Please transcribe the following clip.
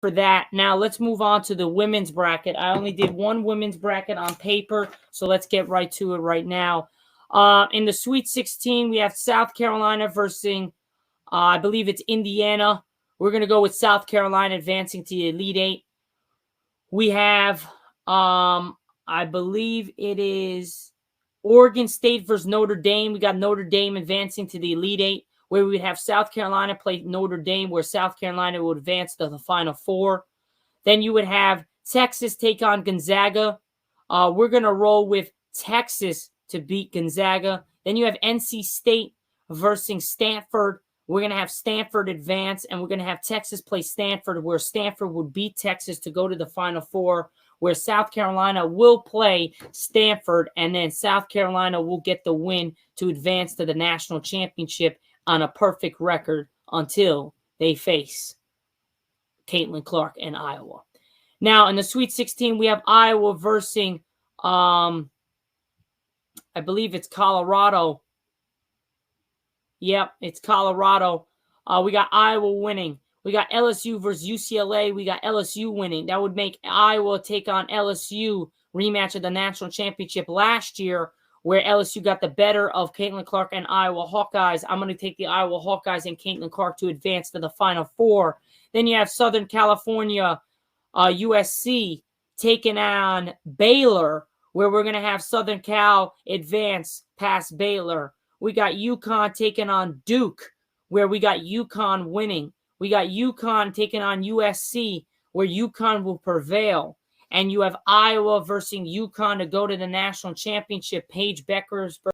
for that. Now let's move on to the women's bracket. I only did one women's bracket on paper, so let's get right to it right now. In the Sweet 16, we have South Carolina versus, I believe it's Indiana. We're going to go with South Carolina advancing to the Elite Eight. We have, I believe it is Oregon State versus Notre Dame. We got Notre Dame advancing to the Elite Eight, where we would have South Carolina play Notre Dame, where South Carolina would advance to the Final Four. Then you would have Texas take on Gonzaga. We're going to roll with Texas to beat Gonzaga. Then you have NC State versus Stanford. We're going to have Stanford advance, and we're going to have Texas play Stanford, where Stanford would beat Texas to go to the Final Four, where South Carolina will play Stanford, and then South Carolina will get the win to advance to the national championship on a perfect record until they face Caitlin Clark and Iowa. Now, in the Sweet 16, we have Iowa versus, I believe it's Colorado. Yep, it's Colorado. We got Iowa winning. We got LSU versus UCLA. We got LSU winning. That would make Iowa take on LSU, rematch of the national championship last year, where LSU got the better of Caitlin Clark and Iowa Hawkeyes. I'm going to take the Iowa Hawkeyes and Caitlin Clark to advance to the Final Four. Then you have Southern California, USC, taking on Baylor, where we're going to have Southern Cal advance past Baylor. We got UConn taking on Duke, where we got UConn winning. We got UConn taking on USC, where UConn will prevail. And you have Iowa versus UConn to go to the national championship. Paige Beckers